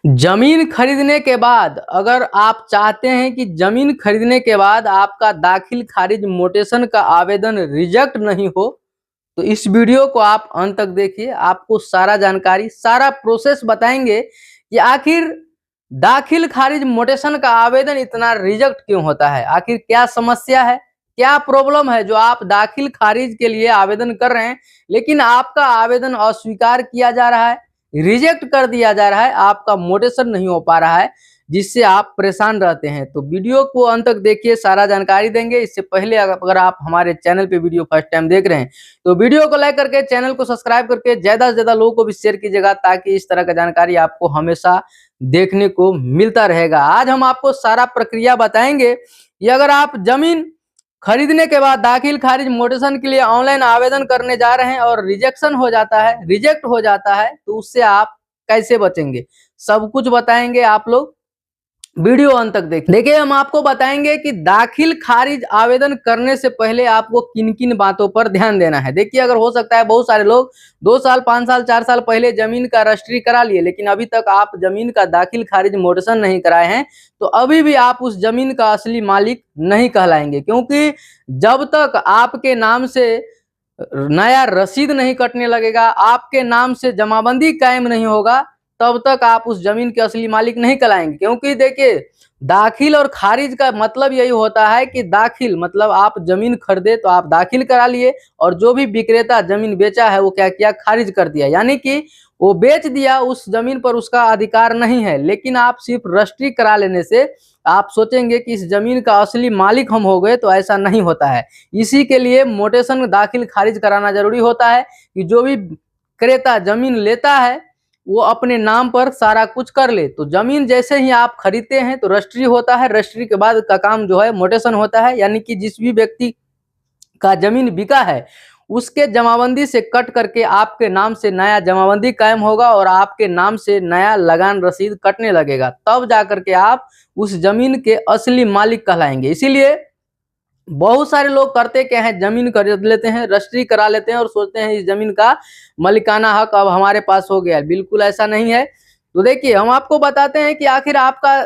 जमीन खरीदने के बाद अगर आप चाहते हैं कि जमीन खरीदने के बाद आपका दाखिल खारिज मोटेशन का आवेदन रिजेक्ट नहीं हो, तो इस वीडियो को आप अंत तक देखिए। आपको सारा जानकारी, सारा प्रोसेस बताएंगे कि आखिर दाखिल खारिज मोटेशन का आवेदन इतना रिजेक्ट क्यों होता है, आखिर क्या समस्या है, क्या प्रॉब्लम है जो आप दाखिल खारिज के लिए आवेदन कर रहे हैं लेकिन आपका आवेदन अस्वीकार किया जा रहा है, रिजेक्ट कर दिया जा रहा है, आपका मोटेशन नहीं हो पा रहा है, जिससे आप परेशान रहते हैं। तो वीडियो को अंत तक देखिए, सारा जानकारी देंगे। इससे पहले अगर आप हमारे चैनल पे वीडियो फर्स्ट टाइम देख रहे हैं तो वीडियो को लाइक करके चैनल को सब्सक्राइब करके ज्यादा से ज्यादा लोगों को भी शेयर कीजिएगा, ताकि इस तरह का जानकारी आपको हमेशा देखने को मिलता रहेगा। आज हम आपको सारा प्रक्रिया बताएंगे कि अगर आप जमीन खरीदने के बाद दाखिल खारिज मोटेशन के लिए ऑनलाइन आवेदन करने जा रहे हैं और रिजेक्शन हो जाता है, रिजेक्ट हो जाता है, तो उससे आप कैसे बचेंगे, सब कुछ बताएंगे। आप लोग वीडियो अंत तक देखिए। हम आपको बताएंगे कि दाखिल खारिज आवेदन करने से पहले आपको किन किन बातों पर ध्यान देना है। देखिए, अगर हो सकता है बहुत सारे लोग 2 साल 5 साल 4 साल पहले जमीन का रजिस्ट्री करा लिए, लेकिन अभी तक आप जमीन का दाखिल खारिज मोटेशन नहीं कराए हैं, तो अभी भी आप उस जमीन का असली मालिक नहीं कहलाएंगे। क्योंकि जब तक आपके नाम से नया रसीद नहीं कटने लगेगा, आपके नाम से जमाबंदी कायम नहीं होगा, तब तक आप उस जमीन के असली मालिक नहीं कहलाएंगे। क्योंकि देखिए, दाखिल और खारिज का मतलब यही होता है कि दाखिल मतलब आप जमीन खरीदे तो आप दाखिल करा लिए, और जो भी विक्रेता जमीन बेचा है वो क्या किया, खारिज कर दिया, यानी कि वो बेच दिया, उस जमीन पर उसका अधिकार नहीं है। लेकिन आप सिर्फ रजिस्ट्री करा लेने से आप सोचेंगे कि इस जमीन का असली मालिक हम हो गए, तो ऐसा नहीं होता है। इसी के लिए मोटेशन दाखिल खारिज कराना जरूरी होता है कि जो भी क्रेता जमीन लेता है वो अपने नाम पर सारा कुछ कर ले। तो जमीन जैसे ही आप खरीदते हैं तो रजिस्ट्री होता है, रजिस्ट्री के बाद का काम जो है मोटेशन होता है, यानी कि जिस भी व्यक्ति का जमीन बिका है उसके जमाबंदी से कट करके आपके नाम से नया जमाबंदी कायम होगा और आपके नाम से नया लगान रसीद कटने लगेगा, तब जाकर के आप उस जमीन के असली मालिक कहलाएंगे। इसीलिए बहुत सारे लोग करते क्या है, जमीन खरीद लेते हैं, रजिस्ट्री करा लेते हैं और सोचते हैं इस जमीन का मालिकाना हक अब हमारे पास हो गया है। बिल्कुल ऐसा नहीं है। तो देखिए, हम आपको बताते हैं कि आखिर आपका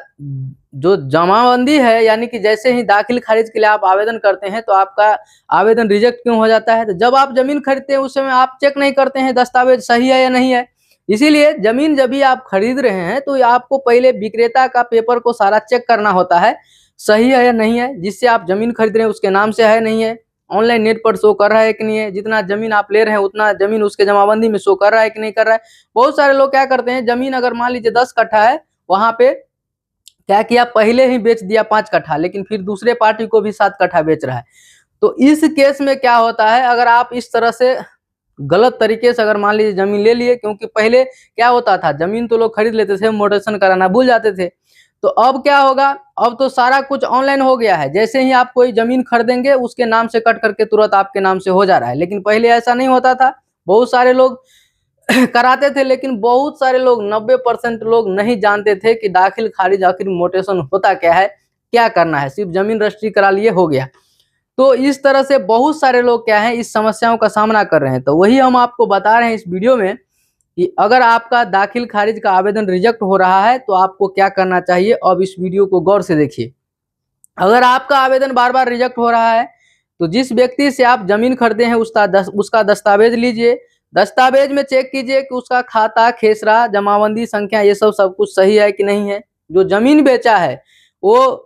जो जमाबंदी है, यानी कि जैसे ही दाखिल खारिज के लिए आप आवेदन करते हैं तो आपका आवेदन रिजेक्ट क्यों हो जाता है। तो जब आप जमीन खरीदते हैं उस समय आप चेक नहीं करते हैं दस्तावेज सही है या नहीं है। इसीलिए जमीन जब भी आप खरीद रहे हैं तो आपको पहले विक्रेता का पेपर को सारा चेक करना होता है, सही है या नहीं है, जिससे आप जमीन खरीद रहे हैं उसके नाम से है नहीं है, ऑनलाइन नेट पर शो कर रहा है कि नहीं है, जितना जमीन आप ले रहे हैं उतना जमीन उसके जमाबंदी में शो कर रहा है कि नहीं कर रहा है। बहुत सारे लोग क्या करते हैं, जमीन अगर मान लीजिए 10 कट्ठा है, वहां पे क्या किया, पहले ही बेच दिया 5 कट्ठा, लेकिन फिर दूसरे पार्टी को भी 7 कट्ठा बेच रहा है। तो इस केस में क्या होता है, अगर आप इस तरह से गलत तरीके से अगर मान लीजिए जमीन ले लिए, क्योंकि पहले क्या होता था, जमीन तो लोग खरीद लेते थे, मोटेशन कराना भूल जाते थे। तो अब क्या होगा, अब तो सारा कुछ ऑनलाइन हो गया है। जैसे ही आप कोई जमीन खरीदेंगे उसके नाम से कट करके तुरंत आपके नाम से हो जा रहा है, लेकिन पहले ऐसा नहीं होता था। बहुत सारे लोग कराते थे, लेकिन बहुत सारे लोग 90% लोग नहीं जानते थे कि दाखिल खारिज आखिर मोटेशन होता क्या है, क्या करना है, सिर्फ जमीन रजिस्ट्री करा लिए हो गया। तो इस तरह से बहुत सारे लोग क्या है, इस समस्याओं का सामना कर रहे हैं। तो वही हम आपको बता रहे हैं इस वीडियो में कि अगर आपका दाखिल खारिज का आवेदन रिजेक्ट हो रहा है तो आपको क्या करना चाहिए। अब इस वीडियो को गौर से देखिए। अगर आपका आवेदन बार बार रिजेक्ट हो रहा है तो जिस व्यक्ति से आप जमीन खरीदे हैं उसका दस्तावेज लीजिए। दस्तावेज में चेक कीजिए कि उसका खाता, खेसरा, जमाबंदी संख्या, ये सब कुछ सही है कि नहीं है। जो जमीन बेचा है वो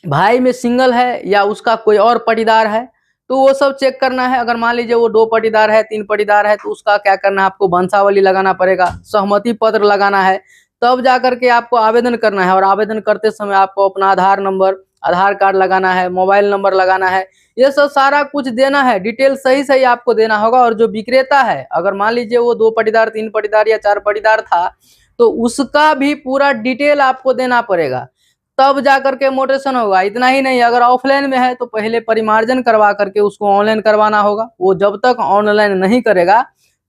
भाई में सिंगल है या उसका कोई और पटीदार है, तो वो सब चेक करना है। अगर मान लीजिए वो 2 पटीदार है, 3 पटीदार है, तो उसका क्या करना है, आपको वंशावली लगाना पड़ेगा, सहमति पत्र लगाना है, तब जाकर के आपको आवेदन करना है। और आवेदन करते समय आपको अपना आधार नंबर, आधार कार्ड लगाना है, मोबाइल नंबर लगाना है, ये सब सारा कुछ देना है। डिटेल सही सही आपको देना होगा। और जो विक्रेता है, अगर मान लीजिए वो 2 पटीदार, 3 पटीदार या 4 पटीदार था, तो उसका भी पूरा डिटेल आपको देना पड़ेगा, तब जाकर के मोटेशन होगा। इतना ही नहीं, अगर ऑफलाइन में है तो पहले परिमार्जन करवा करके उसको ऑनलाइन करवाना होगा। वो जब तक ऑनलाइन नहीं करेगा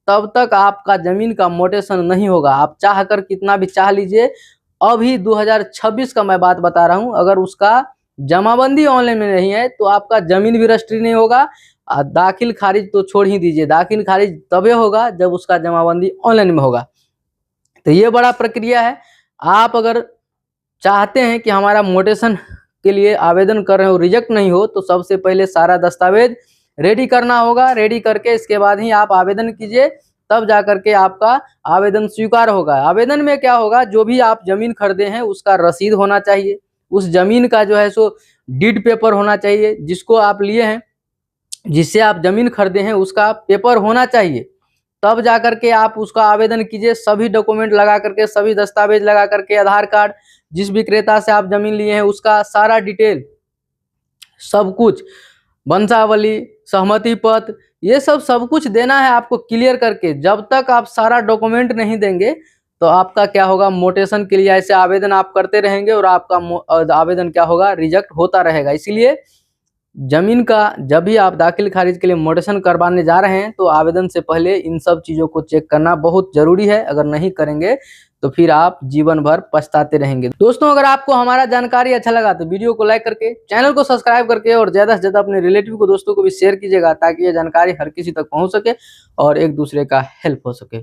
तब तक आपका जमीन का मोटेशन नहीं होगा। आप चाह कर कितना भी चाह लीजिए, अभी 2026 का मैं बात बता रहा हूं, अगर उसका जमाबंदी ऑनलाइन में नहीं है तो आपका जमीन भी रजिस्ट्री नहीं होगा। दाखिल खारिज तो छोड़ ही दीजिए, दाखिल खारिज तबे होगा जब उसका जमाबंदी ऑनलाइन में होगा। तो ये बड़ा प्रक्रिया है। आप अगर चाहते हैं कि हमारा मोटेशन के लिए आवेदन कर रहे हो, रिजेक्ट नहीं हो, तो सबसे पहले सारा दस्तावेज रेडी करना होगा। रेडी करके इसके बाद ही आप आवेदन कीजिए, तब जा करके आपका आवेदन स्वीकार होगा। आवेदन में क्या होगा, जो भी आप जमीन खरीदे हैं उसका रसीद होना चाहिए, उस जमीन का जो है सो डीड पेपर होना चाहिए, जिसको आप लिए हैं, जिससे आप जमीन खरीदे हैं उसका पेपर होना चाहिए। तब जा करके आप उसका आवेदन कीजिए, सभी डॉक्यूमेंट लगा करके, सभी दस्तावेज लगा करके, आधार कार्ड, जिस विक्रेता से आप जमीन लिए हैं उसका सारा डिटेल, सब कुछ, वंशावली, सहमति पत्र, ये सब कुछ देना है आपको क्लियर करके। जब तक आप सारा डॉक्यूमेंट नहीं देंगे तो आपका क्या होगा, मोटेशन के लिए ऐसे आवेदन आप करते रहेंगे और आपका आवेदन क्या होगा, रिजेक्ट होता रहेगा। इसीलिए जमीन का जब भी आप दाखिल खारिज के लिए मोटेशन करवाने जा रहे हैं तो आवेदन से पहले इन सब चीज़ों को चेक करना बहुत ज़रूरी है। अगर नहीं करेंगे तो फिर आप जीवन भर पछताते रहेंगे। दोस्तों, अगर आपको हमारा जानकारी अच्छा लगा तो वीडियो को लाइक करके, चैनल को सब्सक्राइब करके और ज़्यादा से ज़्यादा अपने रिलेटिव को, दोस्तों को भी शेयर कीजिएगा, ताकि ये जानकारी हर किसी तक पहुँच सके और एक दूसरे का हेल्प हो सके।